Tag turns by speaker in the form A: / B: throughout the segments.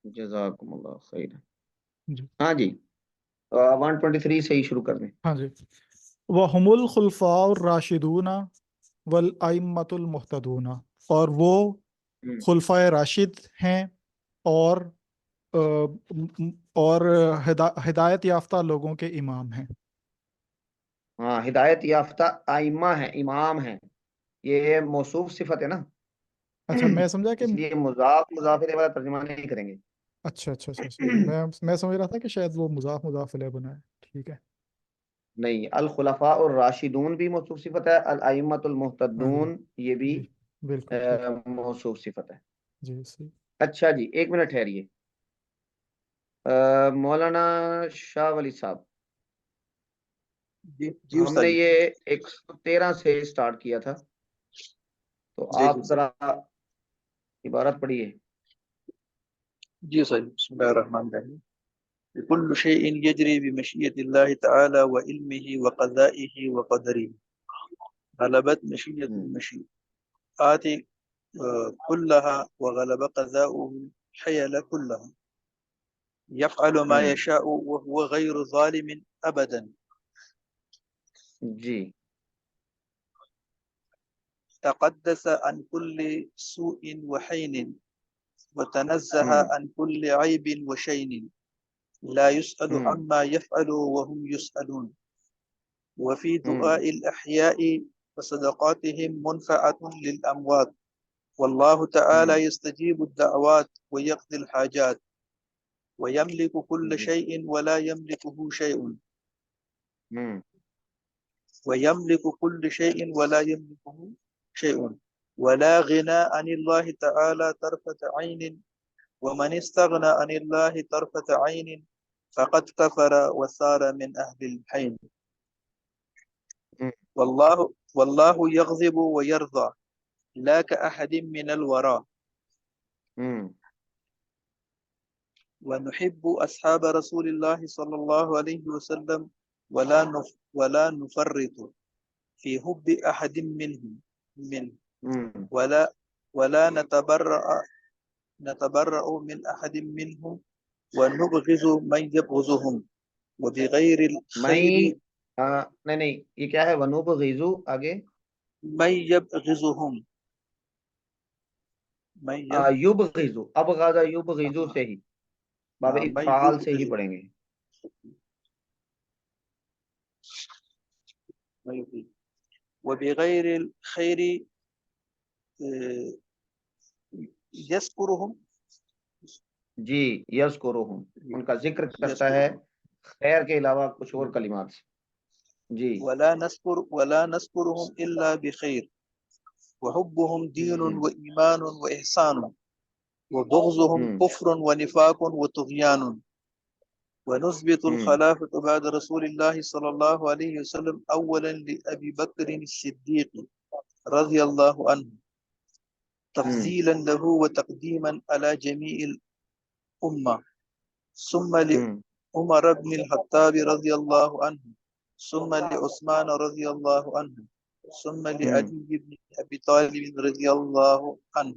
A: جزاکم اللہ خیر۔
B: جی
A: ہاں جی، 123 سے ہی شروع کر دیں۔
B: ہاں جی۔ وَهُمُ الْخُلَفَاءُ الرَّاشِدُونَ وَالْأَئِمَّةُ الْمُهْتَدُونَ، اور وہ
A: ہوں،
B: خلفائے راشد ہیں اور اور ہدایت یافتہ لوگوں کے امام ہیں۔
A: ہاں، ہدایت یافتہ ائمہ ہیں، امام ہیں، یہ موصوف صفت ہے نا،
B: اچھا میں سمجھا کہ
A: اس لیے مضاف الیہ والا ترجمہ نہیں کریں گے۔
B: اچھا میں سمجھ رہا تھا کہ شاید وہ مضاف الیہ بنا ہے۔ ٹھیک ہے۔
A: نہیں، الخلفاء الراشدون بھی موصوف صفت ہے، الائمۃ
B: ہاں جی
A: المہتدون یہ بھی
B: جی بالکل ٹھیک ہے۔
A: موصوف صفت ہے۔
B: جی صحیح۔
A: اچھا جی، ایک منٹ ٹھہریے، مولانا شاہ ولی صاحب،
C: جی جی
A: ہم
C: استاد
A: نے
C: جی۔
A: یہ 113 سے سٹارٹ کیا تھا، تو
C: جی
A: آپ
C: جی
A: ذرا عبارت پڑھیے۔
C: جی استاد، بسم اللہ الرحمن الرحیم۔ كل شيء يجري بمشيئة الله تعالى وعلمه وقضائه وقدره، غلبت مشيئة المشيئات كلها وغلب قضاؤه الحيل كلها، يفعل ما يشاء وهو غير ظالم أبدا،
A: جی،
C: تقدس عن كل سوء وحين وتنزه عن كل عيب وشين، لا يسأل عما يفعل وهم يسألون، وفي دعاء الأحياء وصدقاتهم منفعة للأموات، والله تعالى يستجيب الدعوات ويقضي الحاجات، ويملك كل شيء ولا يملكه شيء، ويملك كل شيء ولا يملكه شيء، ولا غنى عن الله تعالى طرفة عين، ومن استغنى عن الله طرفة عين فقد كفر وصار من أهل الحين، والله يغضب ويرضى لا كأحد من الوراء، ونحب أصحاب رسول الله صلى الله عليه وسلم ولا نفرط في حب أحد منهم ولا نتبرأ من أحد منهم ونبغض من يبغضهم، وبغير الخير
A: نہیں یہ کیا ہے؟ ونوب غیزو آگے
C: من يبغضهم،
A: یوب غیزو، اب غازہ یوب غیزو سے ہی باب
C: من
A: افعال سے ہی
C: يبغض،
A: پڑھیں گے۔
C: وبغير الخير يذكرهم،
A: جی، یذکرہم، ان کا ذکر کرتا ہے خیر کے علاوہ کچھ اور کلمات سے۔ جی،
C: ولا نذكرهم إلا بخير، وحبهم دين وإيمان وإحسان، وبغضهم كفر ونفاق وطغيان، ونثبت الخلافة بعد رسول الله صلى الله عليه وسلم أولا لأبي بكر الصديق رضي الله عنه، تفضيلا له وتقديما على جميع الأمة، ثم لعمر بن الخطاب رضي الله عنه، ثم لعثمان رضي الله عنه، ثم لعلي بن أبي طالب رضي الله عنه،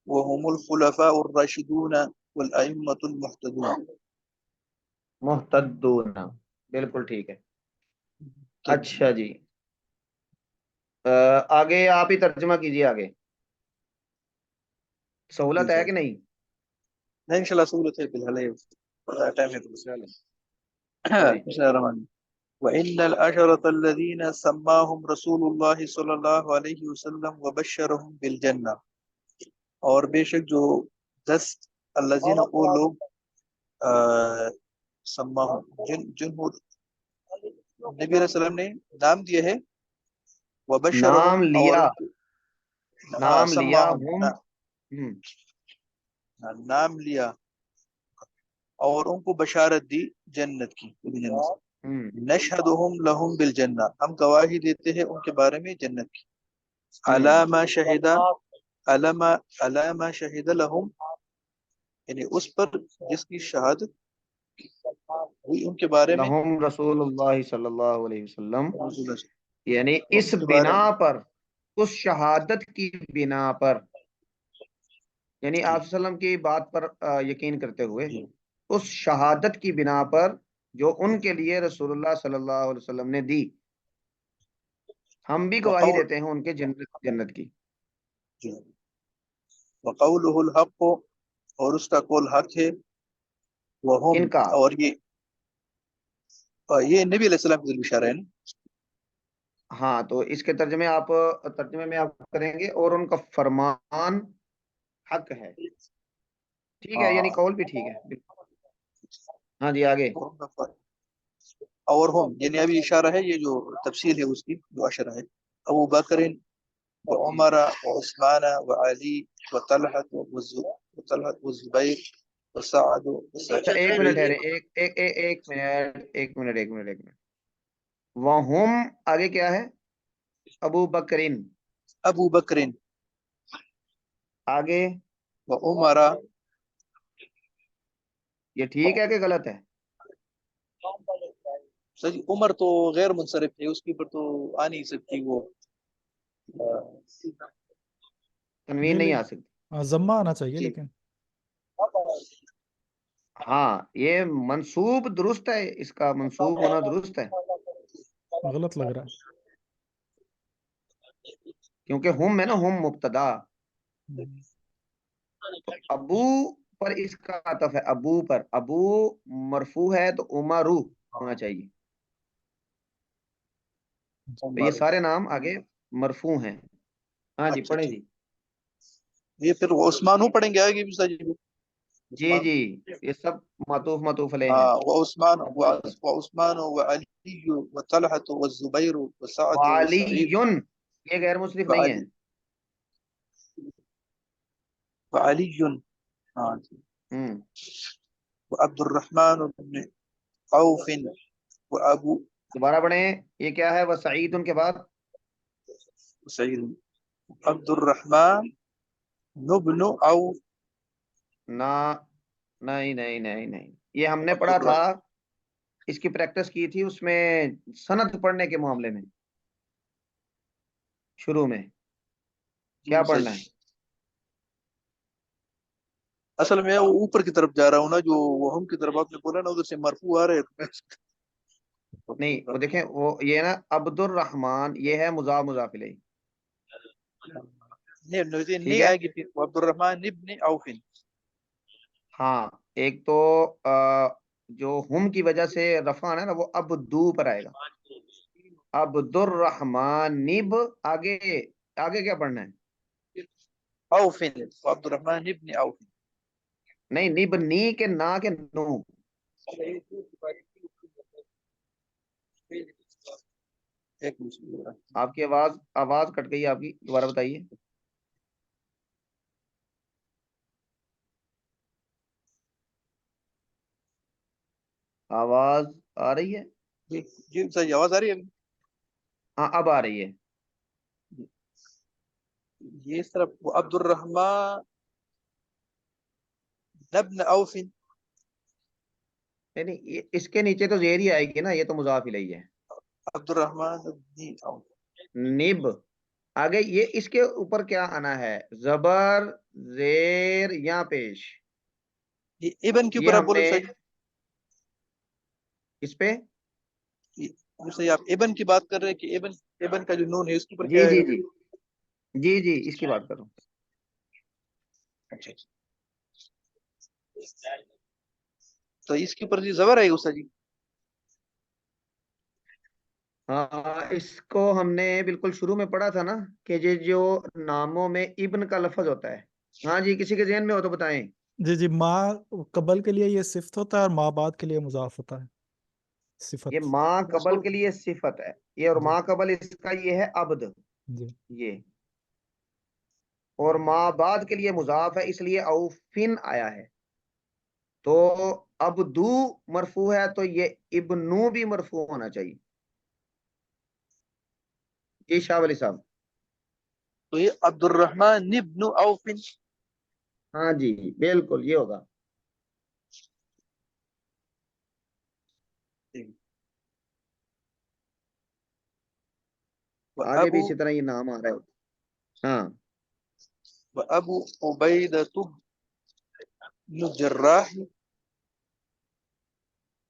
C: وهم الخلفاء الراشدون والأئمة المهتدون۔
A: محتدون، بالکل ٹھیک ہے۔ اچھا جی، آگے آپ ہی ترجمہ کیجیے، آگے سہولت ہے کہ نہیں؟
C: نہیں انشاءاللہ سہولت ہے، فی الحال ٹائم ہے تو بسم اللہ الرحمن الرحیم۔ وَإِنَّ الْعَشَرَةَ الَّذِينَ سَمَّاهُمْ رَسُولُ اللَّهِ صلی اللہ علیہ وسلم وَبَشَّرَهُمْ بِالْجَنَّةِ، اور بے شک جو 10 الذین وہ لوگ سماہم جنہوں نبی علیہ السلام نے نام دیے ہے،
A: نام
C: وَبَشَّرَهُمْ
A: لیا،
C: اور
A: نام لیا
C: سماہم نام لیا اور ان کو بشارت دی جنت کی، نشہدہم لہم بالجنہ، ہم گواہی دیتے ہیں ان کے بارے میں جنت کی، علامہ شہد لہم، یعنی اس پر جس کی شہادت ہوئی ان کے بارے میں،
A: لہم رسول اللہ صلی اللہ علیہ وسلم، یعنی
C: ان
A: اس
C: کے بارے
A: بنا
C: میں
A: پر، اس شہادت کی بنا پر یعنی
C: جی
A: آپ صلی اللہ علیہ وسلم کی بات پر یقین کرتے ہوئے
C: جی
A: اس شہادت کی بنا پر جو ان کے لیے رسول اللہ صلی اللہ علیہ وسلم نے دی، ہم بھی گواہی
C: وقول
A: دیتے ہیں ان کے جنت کی۔
C: جی وقوله الحق، اور اس کا قول حق ہے، وہم،
A: ان کا
C: اور یہ نبی علیہ السلام کی اشارہ ہے نا؟
A: ہاں، تو اس کے ترجمے میں آپ کریں گے اور ان کا فرمان حق ہے، ٹھیک ہے، یعنی
C: ہاں
A: قول بھی ٹھیک ہے بالکل۔ ہاں جی، آگے۔
C: اور ہم یعنی ابھی اشارہ ہے، یہ جو تفصیل ہے اس کی جو اشارہ ہے، ابو بکر
A: جی
C: وعمر وعثمان وعلی وطلحة والزبیر وسعد
A: اچھا، ایک منٹ ٹھہرے، ایک منٹ۔ وہم آگے کیا ہے؟ ابو بکرین،
C: ابو بکر
A: آگے
C: وعمر،
A: یہ ٹھیک ہے کہ غلط ہے؟
C: سر عمر تو غیر منصرف ہے، اس کے اوپر تو آ نہیں سکتی وہ
A: تنوین
B: نہیں
A: نہیں
B: لے
A: آ سکتی؟
B: ضمہ آنا چاہیے
C: جی
B: لیکن
A: ہاں، یہ منصوب درست ہے، اس کا منصوب ہونا درست ہے،
B: غلط لگ رہا
A: کیونکہ ہم ہے نا، ہم مبتدا،
B: ہے۔
A: تو ابو پر اس کا عطف ہے، ابو پر، ابو مرفوع ہے تو عمرو ہونا چاہیے، تو یہ
C: عمر.
A: سارے نام آگے مرفوع ہیں۔ ہاں جی،
C: اچھا
A: پڑھیں
C: ٹھیک،
A: جی۔
C: یہ پھر وہ عثمان پڑھیں گے آگے بھی سر جی؟
A: جی
C: عثمان،
A: جی، یہ سب معطوف علیہ ہیں۔
C: ہاں، وعثمان وعلی وطلحة والزبیر وسعد
A: وعلی،
C: وسعید
A: یہ غیر مصرف نہیں ہے۔
C: وعلی وعلی، ہاں جی،
A: ہوں
C: وعبد الرحمن بن عوف وابو
A: دوبارہ پڑھیں، یہ کیا ہے؟ وہ سعید ان کے بعد؟
C: سعید، عبد الرحمن بن عوف،
A: نہ، نہیں، یہ ہم نے
C: عبد
A: پڑھا تھا،
C: الرحمن،
A: اس کی پریکٹس کی تھی اس میں، سند پڑھنے کے معاملے میں شروع میں
C: جی
A: کیا
C: سر
A: پڑھنا
C: جی،
A: ہے؟
C: اصل میں وہ اوپر کی طرف جا رہا ہوں نا، جو وہ ہم کی طرف آپ نے بولا نا، ادھر سے مرفوع آ رہے ہیں۔
A: نہیں، وہ دیکھیں، وہ یہ نا عبد الرحمن، یہ ہے مضاف مضاف الیہ، ٹھیک
C: نہیں
A: ہے۔
C: آئے گی پھر عبد الرحمن ابن عوف،
A: ہاں، ایک تو جو ہم کی وجہ سے رفع ہے نا، وہ ابدو پر آئے گا، عبد الرحمن نب، آگے آگے کیا پڑھنا ہے؟
C: عوف، عبد الرحمن ابن عوف،
A: نہیں، نب نی کے نا کے نو،
C: ایک منٹ،
A: آپ کی آواز کٹ گئی آپ کی، دوبارہ بتائیے۔ آواز آ رہی ہے؟
C: جی جی سر جی، آواز آ رہی ہے ابھی؟
A: ہاں، اب آ رہی ہے۔
C: یہ اس طرف عبد الرحمن ابن عوف،
A: نہیں، اس کے نیچے تو زیر ہی آئے گی نا، یہ تو مضاف الیہ ہے۔
C: عبد الرحمن ابن عوف،
A: نب، آگے یہ اس کے اوپر کیا آنا ہے؟ زبر، زیر یا پیش؟
C: یہ ابن کے
A: یہ
C: اوپر آپ
A: ہم
C: بولے
A: نے
C: سر
A: اس پہ،
C: جی، جیسے آپ ابن کی بات کر رہے ہیں کہ ابن کا جو نون ہے اس کے اوپر
A: جی
C: کیا
A: جی
C: ہے؟
A: جی جی جی، اس کی بات کروں۔
C: اچھا، تو اس کے اوپر جی زبر ہے اس جی؟
A: ہاں، اس کو ہم نے بالکل شروع میں پڑھا تھا نا، کہ یہ جو ناموں میں ابن کا لفظ ہوتا ہے۔ ہاں جی، کسی کے ذہن میں ہو تو بتائیں۔
B: جی جی، ماں قبل کے لیے یہ صفت ہوتا ہے اور ماں بعد کے لیے مضاف ہوتا ہے،
A: یہ
B: صفت۔
A: ماں قبل کے لیے صفت ہے، یہ، اور
B: جی
A: ماں قبل اس کا یہ ہے عبد،
B: جی
A: یہ، اور ماں بعد کے لیے مضاف ہے، اس لیے اوفن آیا ہے، تو ابدو مرفوع ہے تو یہ ابنو بھی مرفوع ہونا چاہیے۔ جی شاہ ولی صاحب۔
C: تو یہ عبد الرحمن ابن عوف،
A: ہاں جی، بالکل یہ ہوگا۔ آگے بھی
C: وابو
A: اسی طرح یہ نام آ رہا ہے۔ ہاں،
C: وأبو عبيدة بن الجراح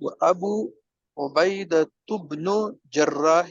C: وأبو عبيدة بن الجراح.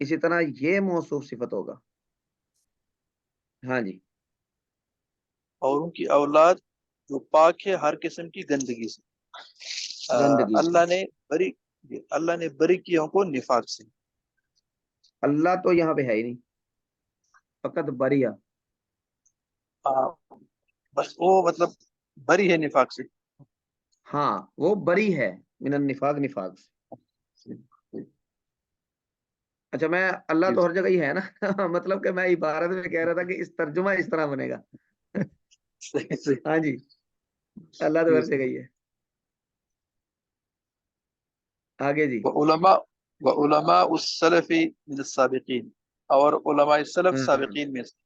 A: اسی طرح یہ موصوف صفت ہوگا. ہاں جی.
C: اور ان کی اولاد جو پاک ہے ہر قسم کی گندگی سے.
A: گندگی سے.
C: اللہ نے بری کیا ان کو نفاق سے.
A: اللہ تو یہاں پہ ہے ہی نہیں، فقط بریا.
C: بس وہ مطلب بری ہے نفاق سے.
A: ہاں وہ بری ہے من النفاق، نفاق سے. اچھا میں اللہ تو ہر جگہ ہی ہے نا مطلب کہ میں عبارت میں کہہ رہا تھا کہ اس ترجمہ اس طرح بنے گا. ہاں جی، اللہ تو ہر جگہ ہی ہے. آگے جی.
C: وعلماء السلف من السابقین، اور علماء السلف
A: ہاں
C: سابقین میں سے.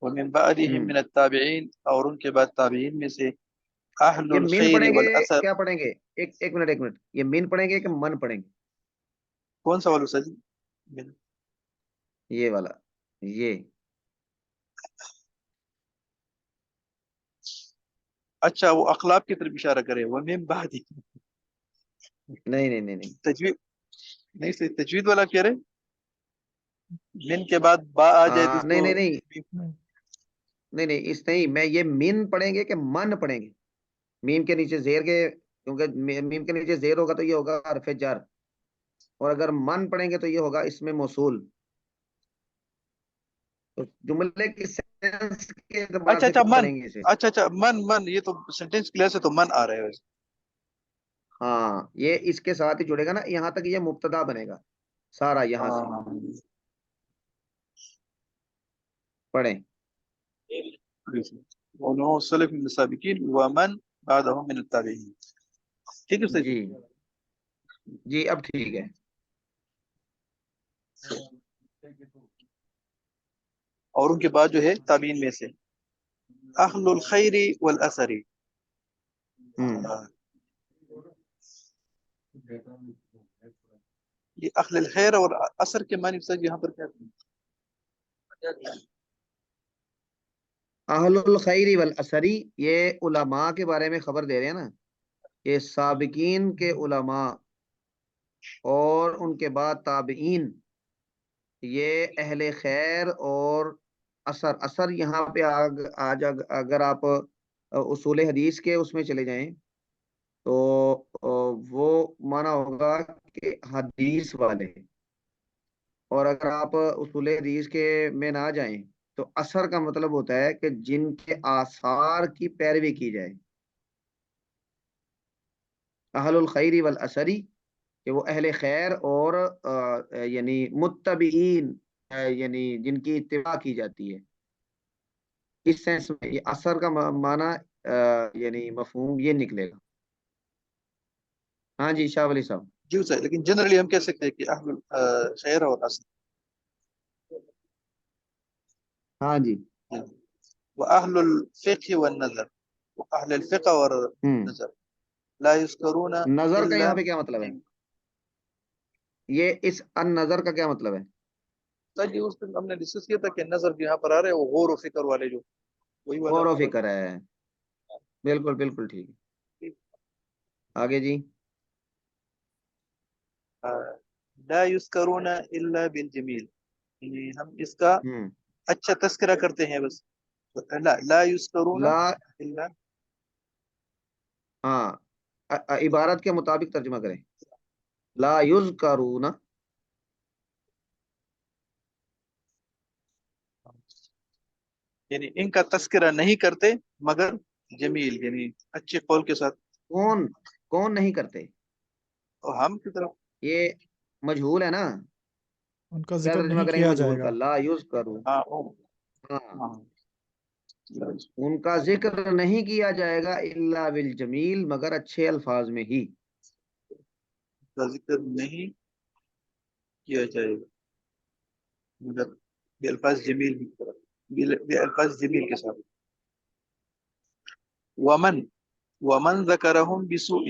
C: ومن بعدهم من التابعین، اور ان کے بعد تابعین میں سے. اہل
A: یہ مین
C: الخیر
A: پڑھیں گے
C: والاثر.
A: کیا پڑھیں گے؟ ایک منٹ، یہ مین پڑھیں گے کہ من پڑھیں گے؟
C: کون سا والا سر؟
A: یہ والا، یہ.
C: اچھا وہ اخلاق کی طرف اشارہ کرے. ومن بعد،
A: نہیں
C: تجوید نہیں سے تجوید والا کہہ رہے. من کے بعد با آ جائے تو اس کو
A: نہیں اس نہیں، میں یہ مین پڑھیں گے کہ من پڑھیں گے؟ میم کے نیچے زیر کے، کیونکہ میم کے نیچے زیر ہوگا تو یہ ہوگا حرف جر، اور اگر من پڑھیں گے تو یہ ہوگا اس میں موصول. تو جملے کی سینس کے اعتبار سے
C: اچھا
A: کیا
C: من.
A: پڑھیں گے اسے؟
C: اچھا من یہ تو سینٹینس کلیئر سے تو من آ رہا ہے ویسے.
A: ہاں یہ اس کے ساتھ ہی جڑے گا نا، یہاں تک یہ مبتدا بنے گا سارا. یہاں سے پڑھیں.
C: علماء السلف من السابقین ومن بعدهم من التابعین. ٹھیک ہے
A: جی
C: سر.
A: جی اب ٹھیک ہے.
C: اور ان کے بعد جو ہے تابعین میں سے اہل الخیر والاثر. یہ اہل الخیر اور اثر کے معنی سے یہاں پر کیا ہے؟
A: اہل الخیر والاثری، یہ علماء کے بارے میں خبر دے رہے ہیں نا، کہ سابقین کے علماء اور ان کے بعد تابعین، یہ اہل خیر اور اثر یہاں پہ آج اگر آپ اصول حدیث کے اس میں چلے جائیں تو وہ مانا ہوگا کہ حدیث والے، اور اگر آپ اصول حدیث کے میں نہ جائیں تو اثر کا مطلب ہوتا ہے کہ جن کے آثار کی پیروی کی جائے. اہل الخیر والاثری کہ وہ اہل خیر اور یعنی متبعین، یعنی جن کی اتباع کی جاتی ہے. اس سینس میں یہ اثر کا معنی یعنی مفہوم یہ نکلے گا. ہاں جی شاہ ولی صاحب.
C: جی سر، لیکن جنرلی ہم کہہ سکتے ہیں کہ اہل الخیر اور اثر.
A: ہاں جی.
C: واہل الفقه والنظر، واهل الفقه والنظر لا يذكرون
A: نظر کا
C: الا.
A: یہاں پہ کیا مطلب ہے؟ یہ اس ان نظر کا کیا مطلب ہے؟
C: سر جی اس دن ہم نے ڈسکس کیا تھا کہ نظر جو یہاں پر آ رہے ہیں وہ غور و فکر والے جو وہی والا
A: غور و فکر ہے. بالکل ٹھیک ہے. آگے جی.
C: لا يذكرون الا بالجميل، یعنی ہم اس کا اچھا تذکرہ کرتے ہیں بس. لا يذكرون
A: لا،
C: الا.
A: ہاں عبارت کے مطابق ترجمہ کریں. لا یذکرون،
C: یعنی ان کا تذکرہ نہیں کرتے مگر جمیل، یعنی اچھے قول کے ساتھ.
A: کون نہیں کرتے؟
C: اور ہم کی طرف
A: یہ مجہول ہے نا،
B: ان کا
A: کیا
B: ذکر
A: ترجمہ
B: نہیں
A: کریں گے
B: کیا جائے
A: مجہول کا؟
B: گا.
A: لا یذکرون. ہاں ان کا ذکر نہیں کیا جائے گا الا بالجمیل، مگر اچھے الفاظ میں ہی.
C: کا ذکر نہیں کیا جائے گا مگر الفاظ جمیل کی طرف، الفاظ جمیل کے ساتھ. ومن ذکرہم بسوء،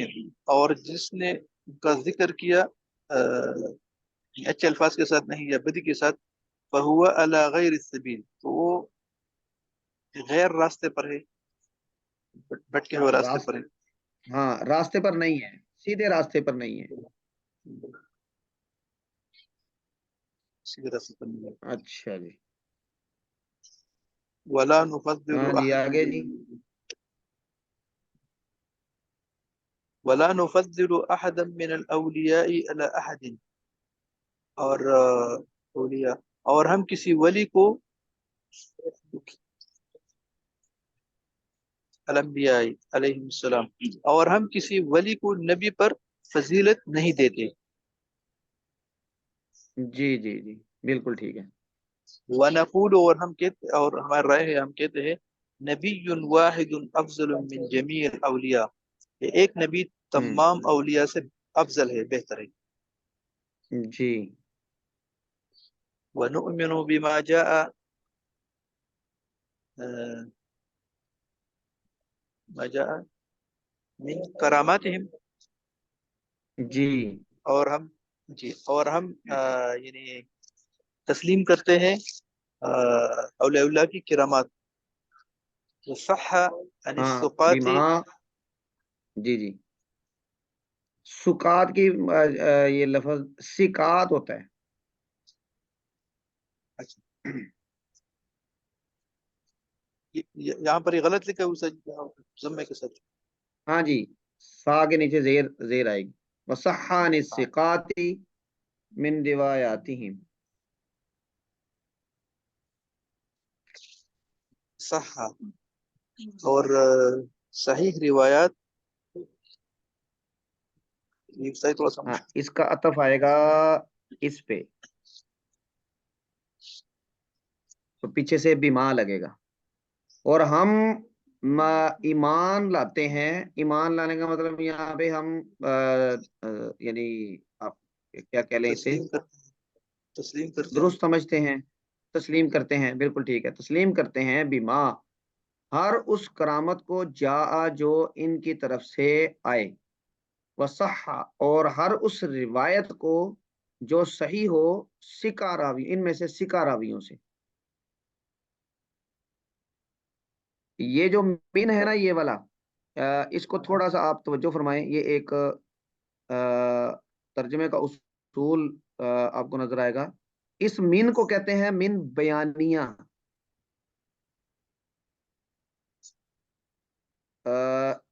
C: اور جس نے ان کا ذکر کیا اچھے الفاظ کے ساتھ نہیں یا بدی کے ساتھ، فہو علی غیر السبیل، تو وہ غیر راستے پر ہے، بھٹکے ہوئے راستے پر ہے.
A: ہاں راستے پر نہیں ہے، سیدھے راستے پر نہیں ہے.
C: اسی طرح سے کرنے لگے.
A: اچھا جی.
C: ولا نفضل
A: ہاں جی
C: احد
A: آگے جی.
C: ولا نفضل احدا من الاولیاء على احد. اور اولیاء، اور ہم کسی ولی کو الانبیاء علیہ السلام، اور ہم کسی ولی کو نبی پر فضیلت نہیں دیتے.
A: جی جی جی بالکل ٹھیک ہے.
C: ونقول، اور ہم کہتے، اور ہماری رائے ہے، ہم کہتے ہیں نبی واحد افضل من جمیع الاولیاء، کہ ایک نبی تمام اولیاء سے افضل ہے، بہتر ہے.
A: جی.
C: ونؤمن بما جاء ما جاء من کراماتہم.
A: جی.
C: اور ہم، جی، اور ہم یعنی تسلیم کرتے ہیں اولیاء اللہ کی کرامات. وصح عن
A: ہاں
C: الثقات.
A: بیما. جی جی. سکات کی یہ لفظ سکات ہوتا ہے.
C: یہاں پر یہ غلط لکھا ہے ضمے کے ساتھ.
A: ہاں جی سا کے نیچے زیر زیر آئے گی. وصحان الثقات من روایاتہم.
C: صح، اور صحیح روایات. یہ صحیح تھوڑا سا
A: ہاں
C: مشکل.
A: اس کا عطف آئے گا اس پہ، تو پیچھے سے بیما لگے گا. اور ہم ایمان لاتے ہیں. ایمان لانے کا مطلب یہاں پہ ہم یعنی آپ کیا کہہ لیں اسے،
C: تسلیم کرتے ہیں، تسلیم کرتے ہیں.
A: درست سمجھتے ہیں. تسلیم کرتے ہیں، بالکل ٹھیک ہے. تسلیم کرتے ہیں بیما، ہر اس کرامت کو جا جو ان کی طرف سے آئے. وصح، اور ہر اس روایت کو جو صحیح ہو، سکا راوی، ان میں سے سکا راویوں سے. یہ جو من ہے نا یہ والا، اس کو تھوڑا سا آپ توجہ فرمائیں. یہ ایک ترجمے کا اصول آپ کو نظر آئے گا. اس من کو کہتے ہیں من بیانیہ.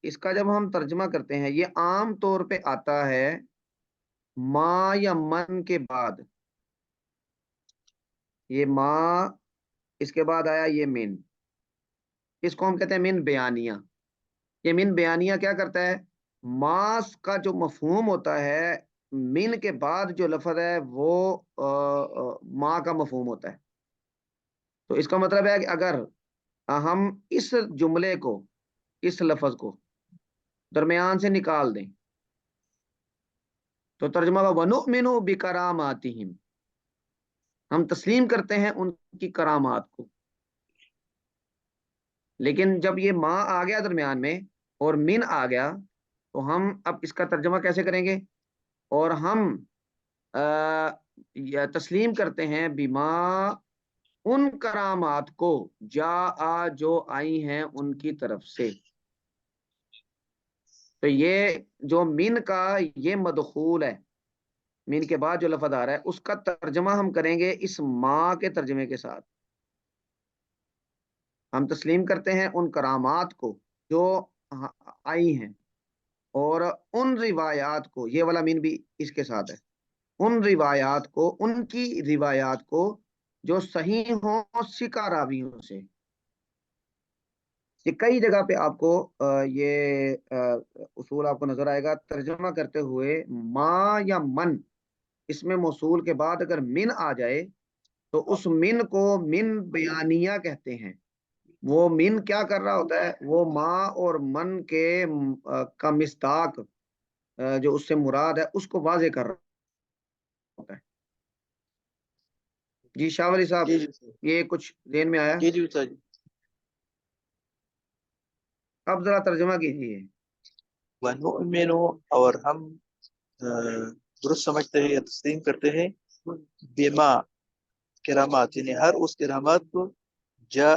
A: اس کا جب ہم ترجمہ کرتے ہیں، یہ عام طور پہ آتا ہے ما یا من کے بعد. یہ ما، اس کے بعد آیا یہ من. اس کو ہم کہتے ہیں من بیانیہ. یہ من بیانیہ کیا کرتا ہے؟ ماس کا جو مفہوم ہوتا ہے، من کے بعد جو لفظ ہے وہ ما کا مفہوم ہوتا ہے. تو اس کا مطلب ہے کہ اگر ہم اس جملے کو، اس لفظ کو درمیان سے نکال دیں تو ترجمہ کا وَنُؤْمِنُ بِكَرَامَاتِهِمْ، ہم تسلیم کرتے ہیں ان کی کرامات کو. لیکن جب یہ ما آ گیا درمیان میں اور من آ گیا تو ہم اب اس کا ترجمہ کیسے کریں گے؟ اور ہم یا تسلیم کرتے ہیں بیما، ان کرامات کو جا جو آئی ہیں ان کی طرف سے. تو یہ جو من کا یہ مدخول ہے، من کے بعد جو لفظ آ رہا ہے، اس کا ترجمہ ہم کریں گے اس ما کے ترجمے کے ساتھ. ہم تسلیم کرتے ہیں ان کرامات کو جو آئی ہیں، اور ان روایات کو، یہ والا من بھی اس کے ساتھ ہے، ان روایات کو، ان کی روایات کو جو صحیح ہوں سکا راویوں سے. یہ کئی جگہ پہ آپ کو یہ اصول آپ کو نظر آئے گا. ترجمہ کرتے ہوئے ما یا من، اس میں موصول کے بعد اگر من آ جائے تو اس من کو من بیانیہ کہتے ہیں. وہ من کیا کر رہا ہوتا ہے؟ وہ ما اور من کے کا مصداق جو اس سے مراد ہے اس کو واضح کر رہا ہوتا ہے. جی شاہ ولی صاحب،
C: جی جی
A: یہ کچھ ذہن میں آیا؟
C: جی جی استاد جی.
A: اب ذرا ترجمہ کیجیے.
C: ونؤمن، اور ہم درست سمجھتے ہیں یا تسلیم کرتے ہیں بما کرامات، یعنی ہر اس کرامات کو جا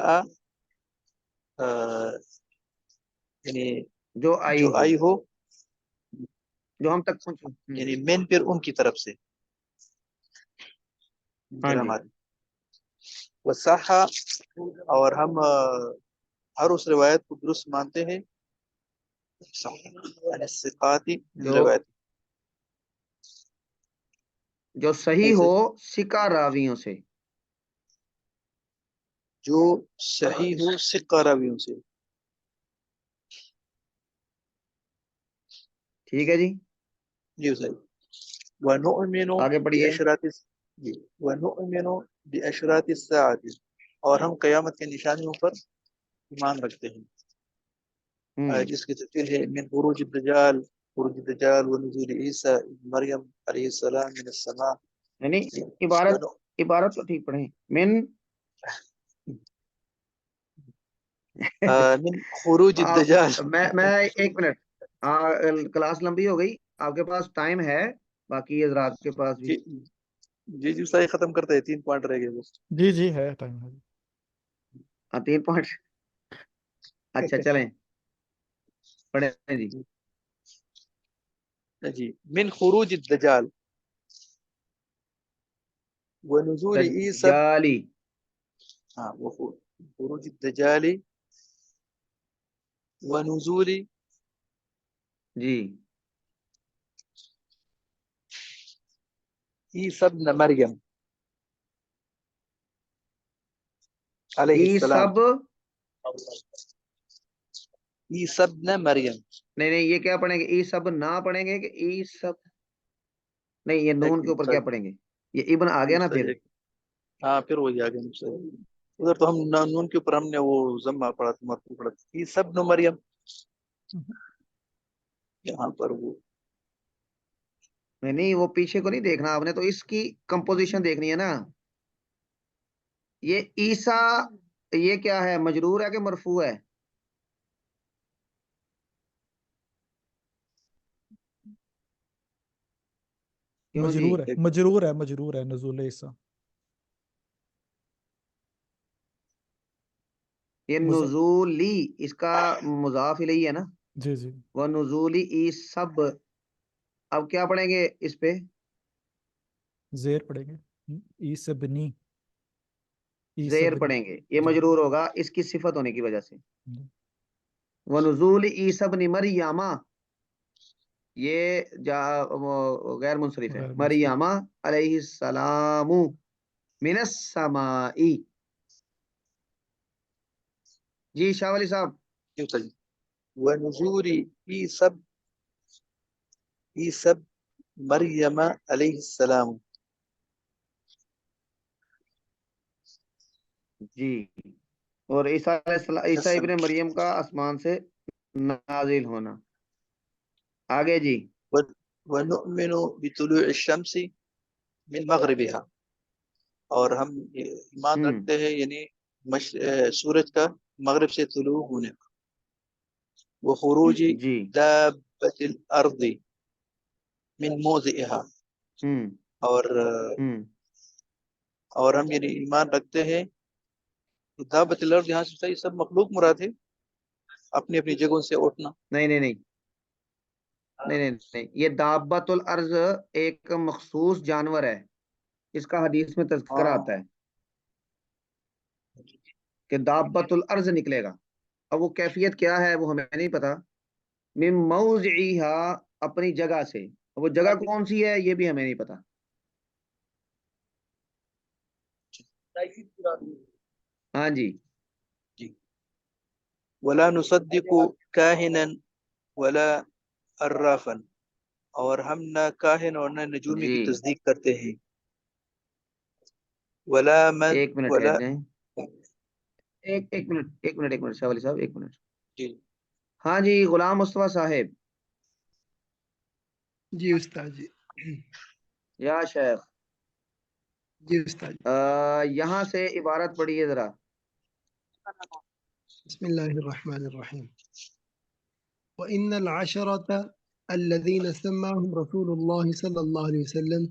C: یعنی
A: جو
C: آئی ہو،
A: جو ہم تک پہنچے.
C: یعنی من پھر ان کی طرف سے.
A: ہاں
C: ذرا
A: جی
C: ہماری وصحہ، اور ہم ہر اس روایت کو درست مانتے ہیں، الثقاتی
A: جو
C: روایت
A: جو صحیح
C: جیسے
A: ہو ثقہ راویوں سے،
C: جو صحیح ہو ثقہ راویوں سے.
A: ٹھیک ہے جی
C: جی صحیح. وَنُؤْمِنُ
A: آگے پڑھیے.
C: جی وَنُؤْمِنُ بِأَشْرَاطِ السَّاعَةِ، اور ہم قیامت کے نشانیوں پر ایمان رکھتے ہیں، جس کی تفصیل ہے من خروج الدجال ونزول عیسیٰ مریم علیہ السلام من السماء.
A: یعنی عبارت تو ٹھیک پڑھیں.
C: من خروج الدجال.
A: میں ایک منٹ، کلاس لمبی ہو گئی، آپ کے پاس ٹائم ہے، باقی حضرات کے پاس بھی.
C: جی جی صحیح، ختم کرتے ہیں، 3 پوائنٹ رہ گئے بس.
B: جی جی ہے ٹائم ہے.
A: ہاں 3 پوائنٹ. اچھا چلیں پڑھیں جی.
C: جی من خروج الدجال ونزول عیسیٰ.
A: دجالی.
C: ہاں خروج الدجال ونزول
A: جی
C: عیسیٰ ابن مریم علیہ
A: ای
C: السلام.
A: سب
C: عیسیٰ ابن مریم.
A: نہیں یہ کیا پڑھیں گے؟ ای سب نہ پڑھیں گے کہ ای سب؟ نہیں یہ نون کے اوپر کیا پڑھیں گے؟ یہ ابن آ گیا نا پھر.
C: ہاں پھر وہی آگے ادھر تو ہم نون کے اوپر ہم نے وہ ضمہ پڑھا تھا، مرفوع پڑھا تھا، عیسیٰ ابن مریم. یہاں پر وہ
A: نہیں وہ پیچھے کو نہیں دیکھنا آپ نے، تو اس کی کمپوزیشن دیکھنی ہے نا. یہ عیسیٰ یہ کیا ہے، مجرور ہے کہ مرفوع ہے؟ کیوں جی؟
B: مجرور ہے نزول عیسیٰ.
A: یہ نزولی اس کا مضاف الیہ ہے نا.
B: جی جی.
A: وہ نزولی ای سب، اب کیا پڑھیں گے اس پہ؟
B: زیر پڑھیں گے، عیسیٰ بنی.
A: زیر پڑھیں گے، یہ مجرور ہوگا اس کی صفت ہونے کی وجہ سے. وَنُزُولِ عِیسیٰ ابْنِ مَرْیَمَ، یہ غیر منصرف ہے. مریم علیہ السلام من السماء. جی شاہ ولی صاحب.
C: ونزول عیسیٰ مریم علیہ السلام.
A: جی اور عیسیٰ ابن مریم کا آسمان سے نازل ہونا. آگے جی.
C: ونؤمن بطلوع الشمس من مغربها، اور ہم ایمان رکھتے ہیں یعنی سورج کا مغرب سے طلوع ہونے کا. وخروج
A: جی
C: دابة الارض من موضعها، اور ہم یعنی ایمان رکھتے ہیں دابۃ الارض، یہاں سے یہ سب مخلوق مراد ہے، اپنی اپنی جگہوں سے اٹھنا.
A: نہیں یہ دابۃ الارض ایک مخصوص جانور ہے، اس کا حدیث میں تذکرہ آتا ہے کہ دابۃ الارض نکلے گا. اب وہ کیفیت کیا ہے وہ ہمیں نہیں پتا. من موضعها، اپنی جگہ سے، وہ جگہ کون سی ہے یہ بھی ہمیں نہیں پتا. ہاں جی.
C: ولا نصدق کاہنا ولا عرافا، اور ہم نہ کاہن اور نہ نجومی کی تصدیق کرتے ہیں. ولا من
A: ایک منٹ
C: ولا
A: ٹھہر جائیں، ایک منٹ شاہ ولی صاحب، ایک منٹ.
C: جی
A: ہاں جی غلام مصطفیٰ صاحب.
D: جی استاد جی.
A: یا شیخ.
D: جی استاد.
A: یہاں سے عبارت پڑھیے ذرا.
D: بسم اللہ الرحمن الرحیم. وَإِنَّ الْعَشَرَةَ الَّذِينَ سَمَّاهُمْ رَسُولُ اللَّهِ صَلَّى اللَّهُ عَلَيْهِ وسلم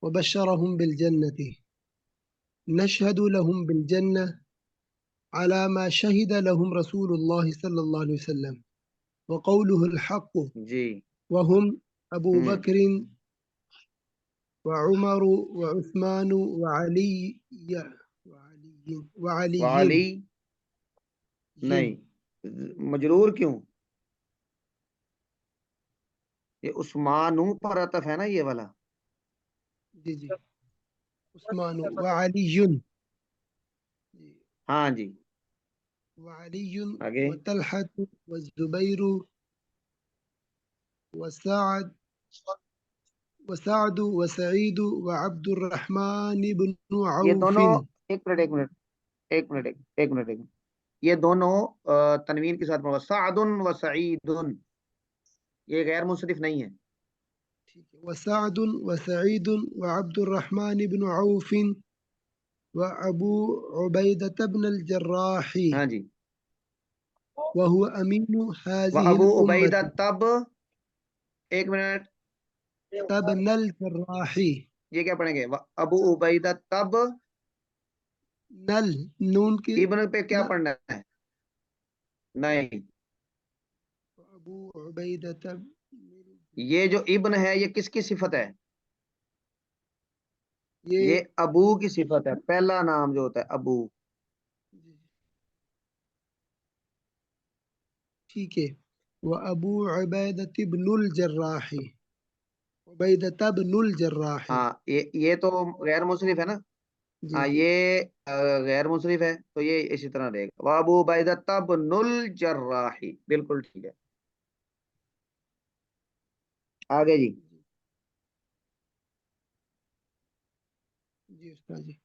D: وَبَشَّرَهُمْ بِالْجَنَّةِ نَشْهَدُ لَهُمْ بِالْجَنَّةِ على ما شهد لهم رسول الله صلى الله عليه وسلم وقوله الحق
A: جی.
D: وهم أبو بكر وعمر وعثمان وعلي وعلي
A: والی نہیں، مجرور کیوں؟ یہ عثمانوں پر عطف ہے نا یہ والا.
D: جی جی عثمان وعلی
A: ہاں جی
D: وعلی
A: آگے.
D: وطلحة والزبير وسعد وسعيد وعبد الرحمن بن
A: یہ
D: عوف.
A: دونوں، ایک منٹ ایک منٹ ایک منٹ ایک منٹ ایک منٹ، یہ دونوں تنوین کے ساتھ پڑھو. سعد و سعید، یہ غیر منصرف نہیں ہے.
D: وسعد وسعيد وعبد الرحمن بن عوف وأبو عبيدة بن الجراح
A: ہاں جی.
D: وهو أمين
A: و
D: هذه
A: ابو عبیدہ
D: الأمة
A: تب، ایک منٹ،
D: ابن الجراح.
A: یہ کیا پڑھیں گے؟ ابو عبیدہ تب،
D: نل نون کے
A: ابن پہ کیا پڑھنا ہے؟ نہیں،
D: ابو عبیدہ
A: یہ جو ابن ہے یہ کس کی صفت ہے؟
D: یہ
A: یہ ابو کی صفت ہے، پہلا نام جو ہوتا ہے ابو.
D: ٹھیک ہے. وابو عبیدہ بن الجراح عبیدہ بن الجراح.
A: ہاں یہ تو غیر منصرف ہے نا.
D: جی
A: ہاں
D: جی
A: یہ غیر منصرف ہے تو یہ اسی طرح رہے گا. وابو عبیدہ بن الجراح، بالکل ٹھیک ہے. آگے جی.
D: جی استاد جی.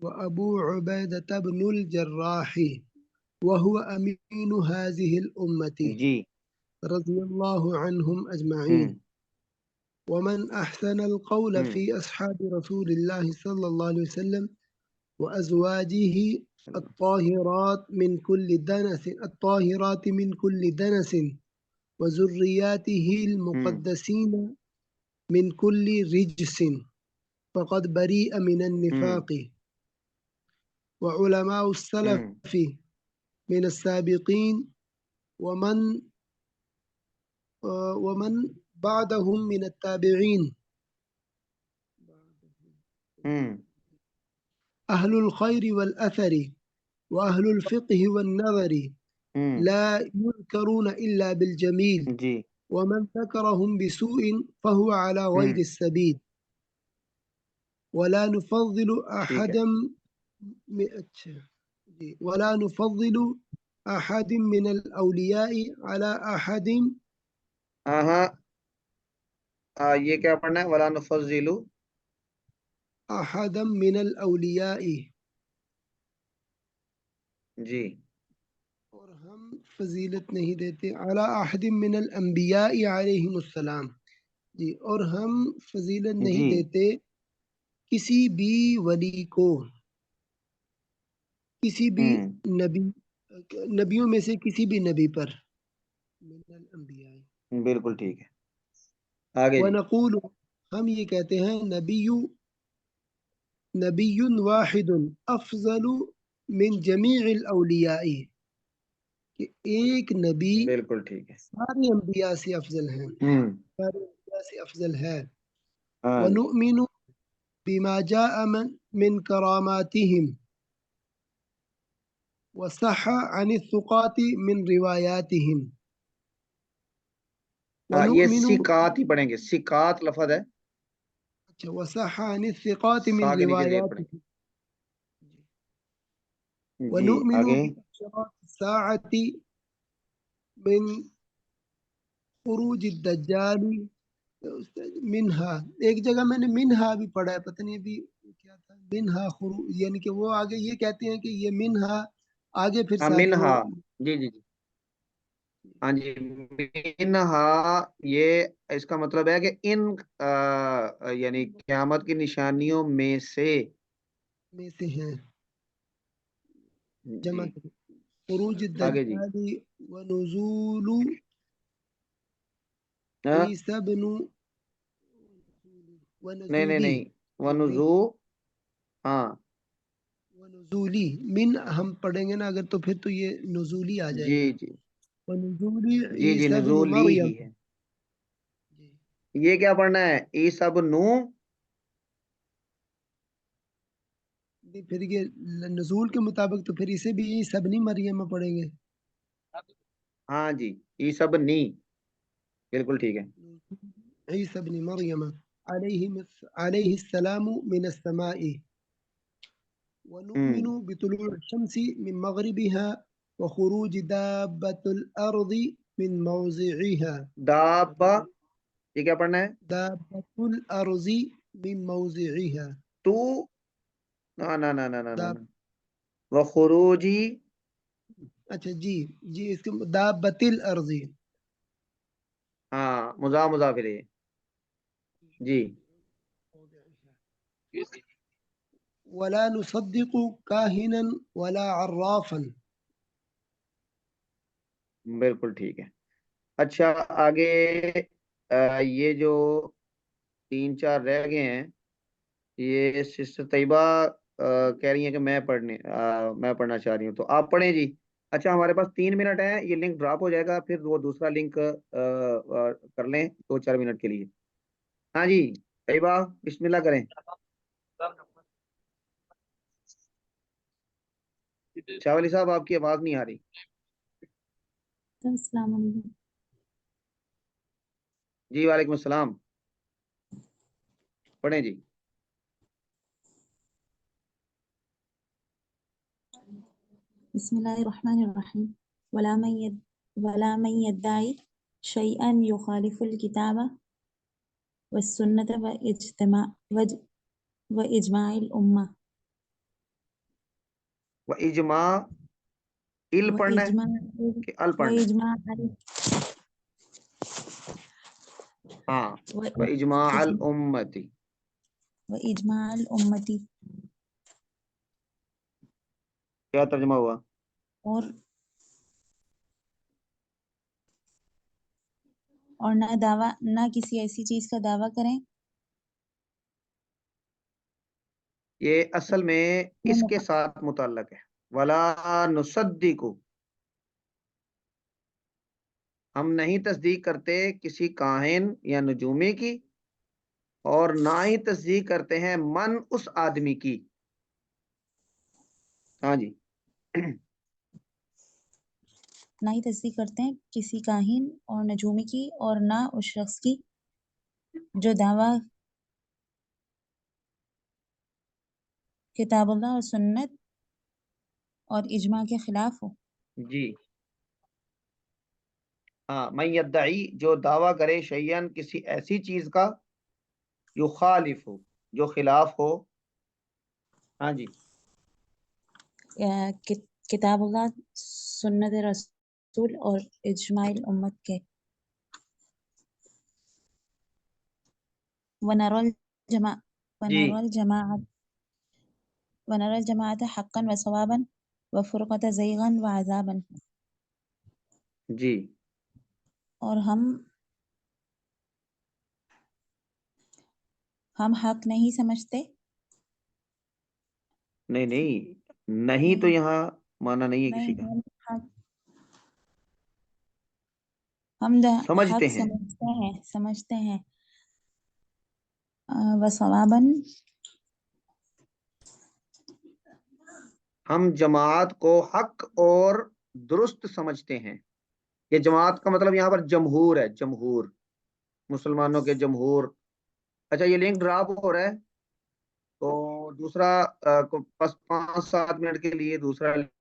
D: وابو عبیدہ بن الجراح وهو امین هذه الامة
A: جی.
D: رضی اللہ عنهم اجمعین. ومن احسن القول في اصحاب رسول الله صلى الله عليه وسلم وازواجه الطاهرات من كل دنس وذرياته المقدسين من كل رجس فقد بريء من النفاق. وعلماء السلف من السابقين ومن بعدهم من التابعين أهل الخير والأثر وأهل الفقه والنظر لا يذكرون إلا بالجميل
A: جی.
D: ومن ذكرهم بسوء فهو على غير السبيل. ولا نفضل أحدا من الأولياء على أحد.
A: یہ کیا پڑھنا ہے؟ ولا نفضل
D: أحدا من الأولياء.
A: جی.
D: اور ہم فضیلت نہیں دیتے علی احد من الانبیاء علیہم السلام. جی اور ہم فضیلت نہیں
A: جی.
D: دیتے کسی بھی ولی کو، کسی بھی نبیوں میں سے کسی بھی نبی پر. من الانبیاء.
A: بالکل ٹھیک ہے. آگے جی.
D: ونقول ہم یہ کہتے ہیں نبی واحد افضل من جمیع الاولیاء، کہ ایک نبی
A: بالکل ٹھیک ہے.
D: سارے انبیاء سے افضل ہیں، سارے انبیاء سے افضل ہے.
A: ہاں جی.
D: ونؤمن بما جاء من کراماتهم وصح عن الثقات من روایاتهم.
A: یہ
D: ونؤمن
A: سکات ہی پڑھیں گے، سکات لفظ ہے.
D: وصح عن الثقات من
A: سا کے نیچے زیر پڑھیں
D: روایاتهم.
A: گے. جی
D: ونؤمن
A: آگے.
D: بأشراط الساعة من خروج الدجال منہا. ایک جگہ میں نے منہا بھی پڑھا ہے، پتہ نہیں ابھی کیا تھا. منہا خروج، یعنی کہ وہ آگے یہ کہتے ہیں کہ یہ منہا آگے پھر ساتھ وہ.
A: منہا، جی جی جی. ہاں جی. منہا یہ اس کا مطلب ہے کہ ان یعنی قیامت کی نشانیوں میں سے
D: ہیں
A: جی.
D: جمع خروج
A: آگے جی.
D: الدجال ونزول عیسی بن
A: نہیں نہیں نہیں، ونزو، ہاں
D: ونزولی من ہم پڑھیں گے نا اگر تو پھر تو یہ نزولی آ جائے
A: جی
D: گا.
A: جی
D: ونزولی
A: جی جی.
D: عیسی بن
A: نزولی
D: مریم.
A: ہی ہے. یہ کیا پڑھنا ہے؟ عیسی بن
D: پھر یہ نزول کے مطابق تو پھر اسے بھی عیسی ابن مریم پڑھیں گے.
A: ہاں جی، عیسی ابن نی، بالکل ٹھیک ہے.
D: عیسی ابن مریم علیہ السلام من السماء ونؤمن بطلوع الشمس من مغربها وخروج دابة الأرض من موضعها.
A: دابا، یہ کیا پڑھنا ہے؟
D: دابة الأرض من موضعها.
A: تو نا وخروجی.
D: اچھا جی اس کے دابة الأرض.
A: ہاں، مضاف الیہ. جی.
D: ولا نصدق كاهنا ولا عرافا.
A: بالکل ٹھیک ہے. اچھا آگے یہ جو 3-4 رہ گئے ہیں، یہ سسٹر طیبہ کہہ رہی ہیں کہ میں پڑھنا چاہ رہی ہوں، تو آپ پڑھیں جی. اچھا ہمارے پاس 3 منٹ ہے، یہ لنک ڈراپ ہو جائے گا، پھر وہ دوسرا لنک کر لیں 2-4 منٹ کے لیے. ہاں جی طیبہ بسم اللہ کریں. شاہ ولی صاحب آپ کی آواز نہیں آ رہی.
E: السلام علیکم.
A: جی وعلیکم السلام، پڑھیں جی.
E: بسم الله الرحمن الرحيم. ولا من يدعي شيئا يخالف الكتاب والسنة وإجماع الأمة.
A: وإجماع ال پڑھنا ہے کہ ال پڑھنا ہے؟ ہاں، وإجماع الأمة.
E: وإجماع الأمة.
A: کیا ترجمہ ہوا؟
E: اور نہ کسی ایسی چیز کا دعویٰ کریں.
A: یہ اصل میں اس کے ساتھ متعلق ہے. ولا نصدق، ہم نہیں تصدیق کرتے کسی کاہن یا نجومی کی، اور نہ ہی تصدیق کرتے ہیں من اس آدمی کی. ہاں جی.
E: نہ ہی تصدیق کرتے ہیں کسی کاہن اور نجومی کی، اور نہ اس شخص کی جو دعویٰ کتاب اللہ اور سنت اور اجماع کے خلاف ہو.
A: جی ہاں، من یدعی جو دعویٰ کرے شیئن کسی ایسی چیز کا، یخالف ہو جو خلاف ہو. ہاں جی.
E: کتاب اللہ، سنت رسول اور اجماع الامت کے. ونرى الجماعة حقا وصوابا وفرقة زيغا وعذابا.
A: جی.
E: اور ہم حق نہیں سمجھتے.
A: نہیں تو یہاں مانا نہیں ہے کسی کا.
E: ہم
A: سمجھتے
E: حق
A: ہیں.
E: سمجھتے ہیں. وصوابا،
A: ہم جماعت کو حق اور درست سمجھتے ہیں. یہ جماعت کا مطلب یہاں پر جمہور ہے، جمہور مسلمانوں کے جمہور. اچھا یہ لنک ڈراپ ہو رہا ہے، تو دوسرا بس 5-7 منٹ کے لیے دوسرا